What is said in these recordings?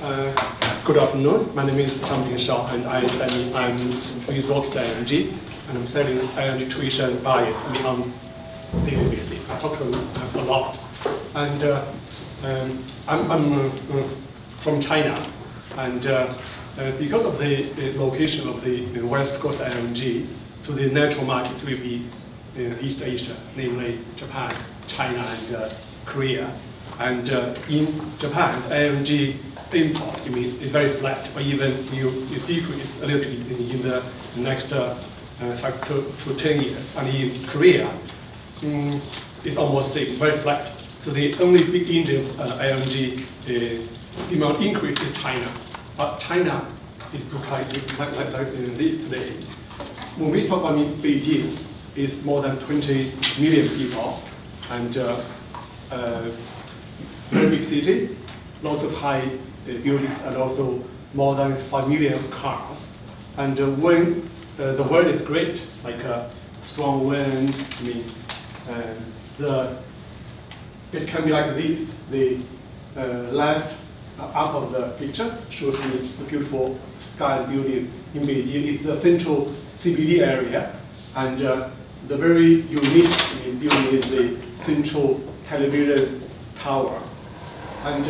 Good afternoon. My name is Zhang Shao, and I'm with LNG, and I'm selling LNG tuition buyers on daily basis. I talk to them a lot, and I'm from China, and because of the location of the West Coast LNG, so the natural market will be East Asia, namely Japan, China, and Korea. And in Japan, LNG import, is very flat, or even you decrease a little bit in the next 5 to 10 years. And in Korea, it's almost the same, very flat. So the only big engine of LNG demand increase is China. But China is like this today. When we talk about Beijing, it's more than 20 million people, and very big city, lots of high buildings, and also more than 5 million of cars. And when the weather is great, like strong wind, it can be like this. The left up of the picture shows the beautiful sky building in Beijing. It's the central CBD area, and the very unique building is the central television tower. And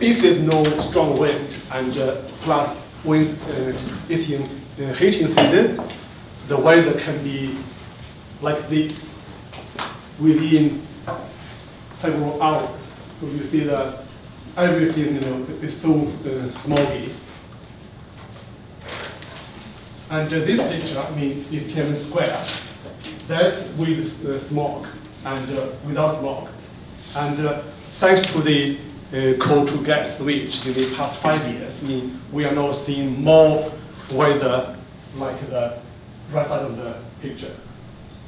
if there's no strong wind, and plus when it's in heating season, the weather can be like this within several hours. So you see that everything is so smoggy. And this picture, is Tiananmen Square. That's with smog and without smog. And thanks to the coal to gas switch in the past 5 years, we are now seeing more weather like the right side of the picture.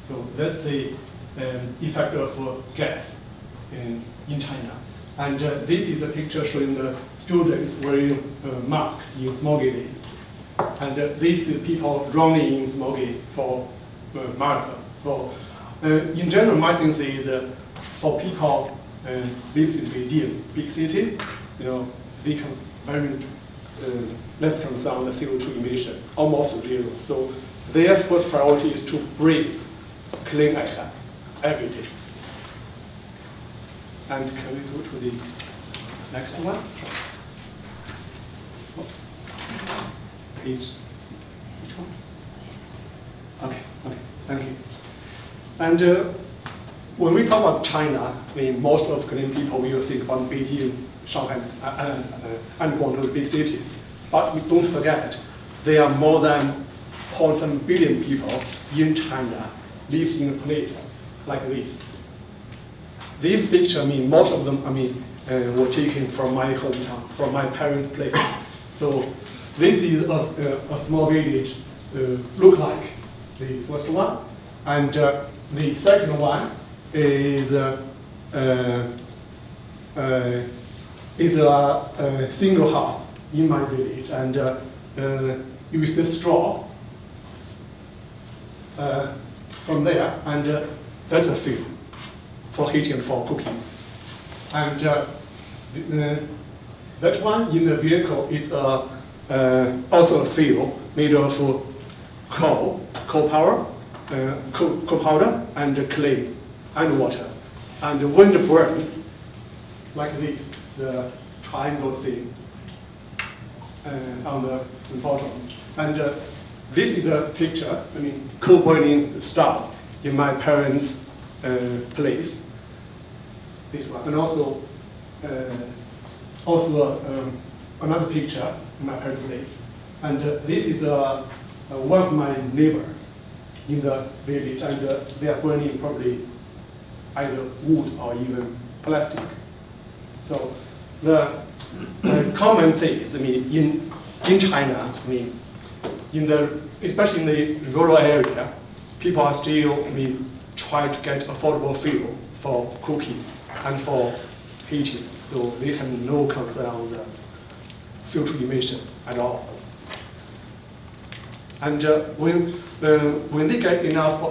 So that's the effect of gas in China. And this is a picture showing the students wearing a mask in smoggy days. And these people running in smoggy for marathon. So in general, my sense is for people lives in Beijing, big city, they can very less concern the CO2 emission, almost zero. So their first priority is to breathe clean air every day. And can we go to the next one? Page, which one? Okay, thank you. And when we talk about China, most of Korean people will think about Beijing, Shanghai, and Guangzhou, big cities. But we don't forget, there are more than 0.7 billion people in China lives in a place like this. This picture, most of them, were taken from my hometown, from my parents' place. So this is a small village, look like the first one, and the second one is a single house in my village, and use the straw from there, and that's a field for heating and for cooking. And that one in the vehicle is also a field made of coal powder, and clay and water. And when it burns, like this, the triangle thing on the bottom. And this is a picture, coal burning stuff in my parents' place. This one, and also another picture in my parents' place. And this is one of my neighbors in the village, and they are burning probably either wood or even plastic. So the common thing is, in China, especially in the rural area, people are still, try to get affordable fuel for cooking and for heating. So they have no concern on the CO2 emission at all. And when they get enough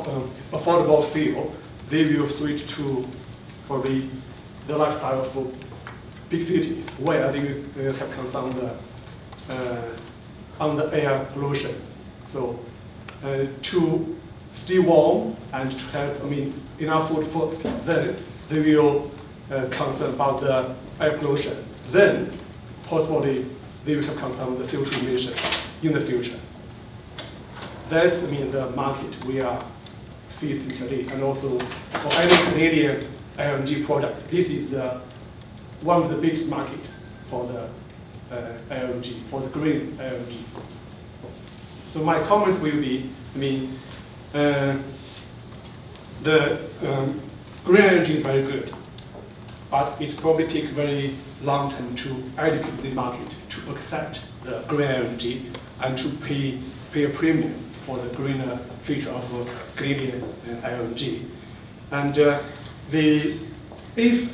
affordable fuel, they will switch to probably the lifestyle of big cities where they have concern on the air pollution. So to stay warm and to have, enough food for them, they will concern about the air pollution. Then, possibly, they will have concern with the CO2 emission in the future. That's the market we are facing today. And also, for any Canadian LNG product, this is one of the biggest market for the LNG, for the green LNG. So my comment will be, the green energy is very good, but it probably takes very long time to educate the market to accept the green energy and to pay a premium for the greener feature of Canadian LNG. And if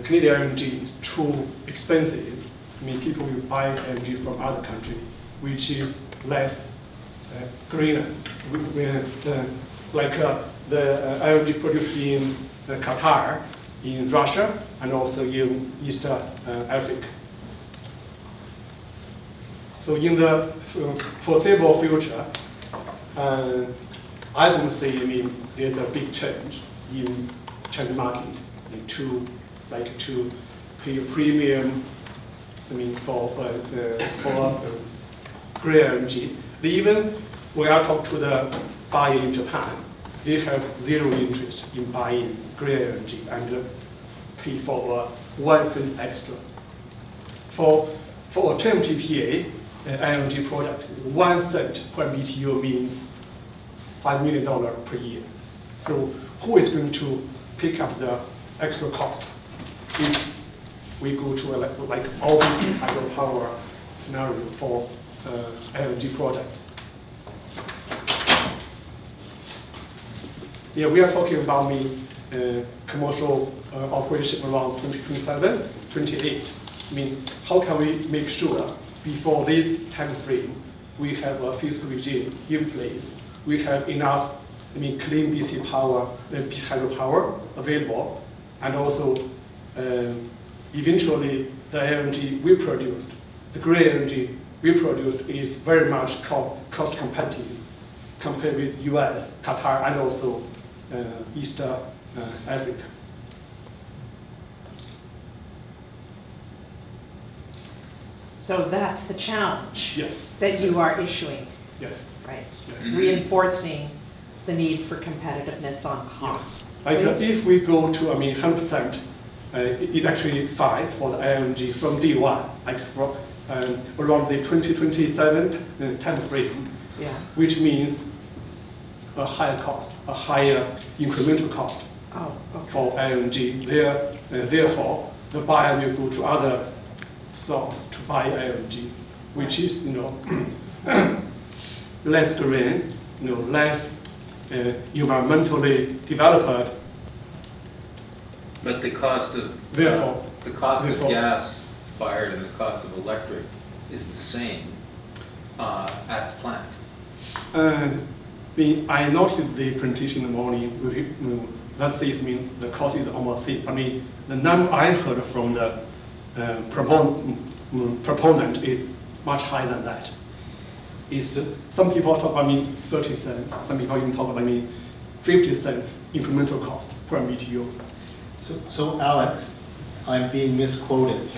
Canadian LNG is too expensive, people will buy LNG from other countries, which is less greener. Like the LNG produced in Qatar, in Russia, and also in East Africa. So in the foreseeable future, I don't see there's a big change in China market to pay a premium for green energy. Even when I talk to the buyer in Japan, they have zero interest in buying green energy and pay for 1 cent extra. For a 10 TPA LNG product, 1 cent per BTU means $5 million per year. So who is going to pick up the extra cost if we go to like all these hydropower scenario for LNG product? Yeah, we are talking about commercial operation around 2027, 28. How can we make sure before this time frame we have a fiscal regime in place, we have enough clean BC power, BC hydropower available, and also eventually the LNG we produced, the green energy we produced is very much cost competitive compared with US, Qatar, and also East Africa. So that's the challenge. Yes. That you are issuing. Yes. Right. Yes. Reinforcing the need for competitiveness on costs. Yes. If we go to 100%, it actually fine for the LNG from day one, from around the 2027 time frame, yeah. Which means a higher cost, a higher incremental cost for LNG. Therefore, the buyer will go to other source to buy LNG, which is less green, less environmentally developed. But the cost of gas fired and the cost of electric is the same at the plant. I noted the presentation in the morning. That says the cost is almost same. The number I heard from the proponent is much higher than that. Some people talk about 30 cents. Some people even talk about 50 cents incremental cost per BTU. So Alex, I'm being misquoted.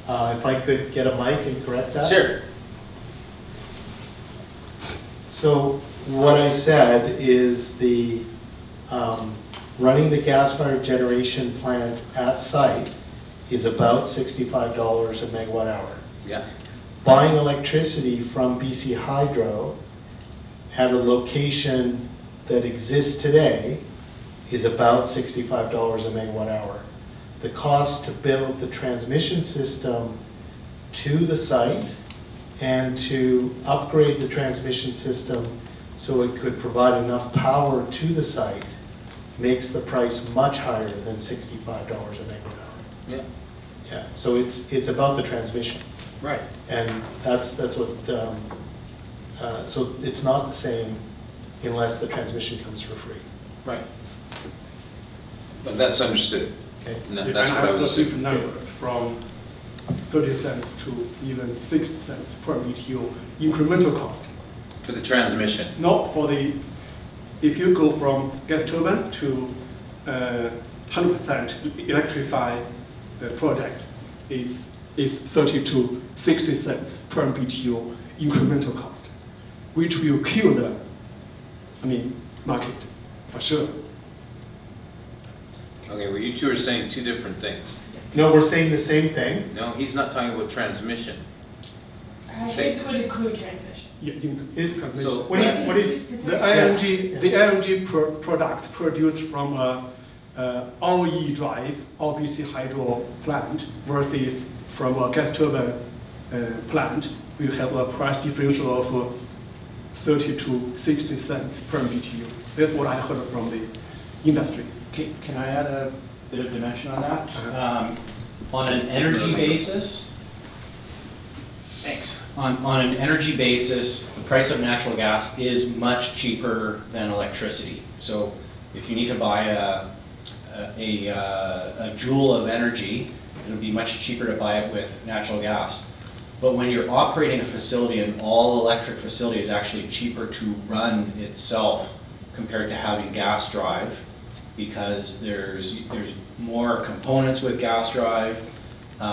If I could get a mic and correct that? Sure. So what I said is running the gas-fired generation plant at site is about $65 a megawatt hour. Yeah. Buying electricity from BC Hydro at a location that exists today is about $65 a megawatt hour. The cost to build the transmission system to the site and to upgrade the transmission system so it could provide enough power to the site makes the price much higher than $65 a megawatt hour. Yeah. Yeah. So it's about the transmission. Right. And that's what. So it's not the same unless the transmission comes for free. Right. But that's understood. Okay. And And that's I what I have was. different numbers from 30 cents to even 60 cents per BTU incremental cost. For the transmission. Not for the, if you go from gas turbine to 100% electrify project is 30 to 60 cents per BTU incremental cost, which will kill the, market for sure. Okay, well, you two are saying two different things. No, we're saying the same thing. No, he's not talking about transmission. It would include transmission. Yeah, Is, So- what is, the LNG, the LNG product produced from a all-E drive, all BC hydro plant versus from a gas turbine plant, we have a price differential of 30 to 60 cents per BTU. That's what I heard from the industry. Can I add a bit of dimension on that? Uh-huh. On an energy basis, on an energy basis, the price of natural gas is much cheaper than electricity. So if you need to buy a joule of energy, it'll be much cheaper to buy it with natural gas. But when you're operating a facility, an all-electric facility is actually cheaper to run itself compared to having gas drive, because there's more components with gas drive,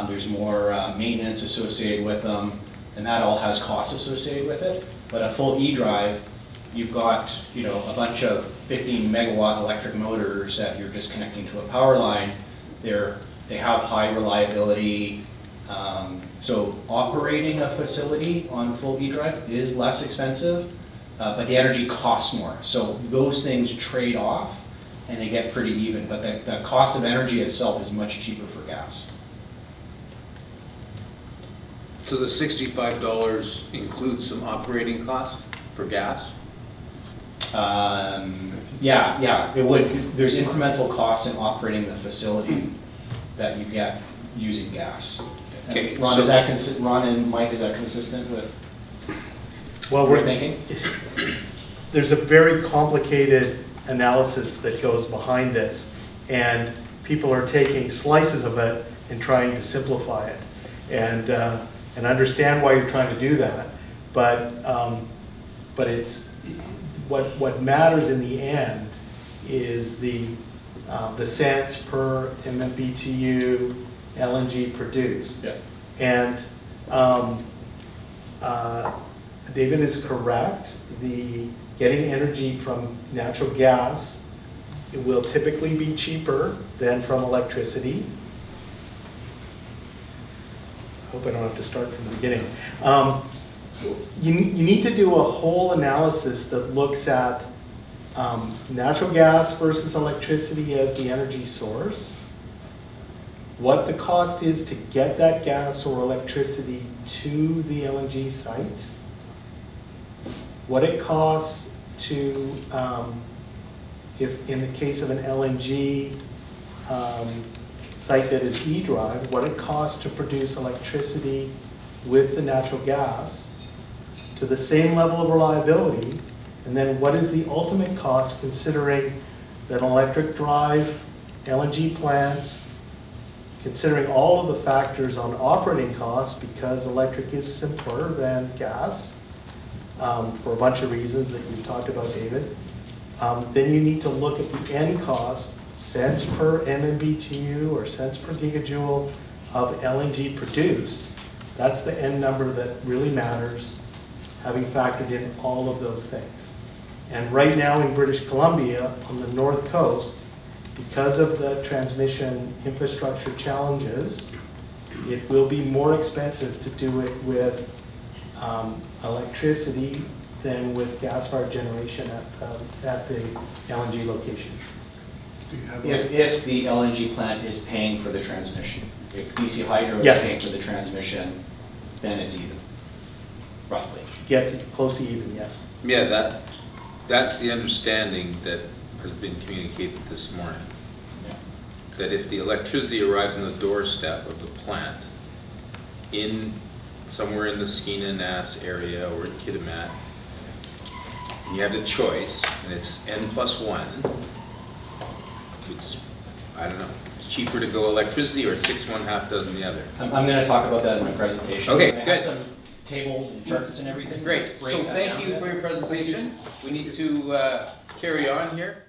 there's more maintenance associated with them, and that all has costs associated with it. But a full E-drive, you've got a bunch of 15 megawatt electric motors that you're just connecting to a power line. They have high reliability. So operating a facility on full E-drive is less expensive, but the energy costs more. So those things trade off and they get pretty even, but the cost of energy itself is much cheaper for gas. So the $65 includes some operating costs for gas? Yeah, it would. There's incremental costs in operating the facility that you get using gas. Okay, Ron, so- Ron and Mike, is that consistent with well, what you're we're thinking? there's a very complicated analysis that goes behind this, and people are taking slices of it and trying to simplify it, and understand why you're trying to do that. But it's what matters in the end is the cents per MMBTU LNG produced. Yeah. And David is correct. Getting energy from natural gas, it will typically be cheaper than from electricity. I hope I don't have to start from the beginning. You need to do a whole analysis that looks at natural gas versus electricity as the energy source, what the cost is to get that gas or electricity to the LNG site, what it costs to, if in the case of an LNG site that is E-drive, what it costs to produce electricity with the natural gas to the same level of reliability, and then what is the ultimate cost considering that an electric drive LNG plant, considering all of the factors on operating costs, because electric is simpler than gas, for a bunch of reasons that you talked about, David. Then you need to look at the end cost, cents per MMBTU or cents per gigajoule of LNG produced. That's the end number that really matters, having factored in all of those things. And right now in British Columbia, on the north coast, because of the transmission infrastructure challenges, it will be more expensive to do it with electricity than with gas-fired generation at the LNG location. Do you have If the LNG plant is paying for the transmission. If BC Hydro is Yes. paying for the transmission, then it's even, roughly. Gets it close to even, yes. Yeah, that's the understanding that has been communicated this morning. Yeah. That if the electricity arrives on the doorstep of the plant somewhere in the Skeena Nass area or in Kitimat, and you have the choice, and it's N+1, it's I don't know, it's cheaper to go electricity or 6 one, half dozen the other? I'm gonna talk about that in my presentation. Okay, I have good. some tables and charts and everything. Great, so Breaks that thank down a you bit. for your presentation. We need to carry on here.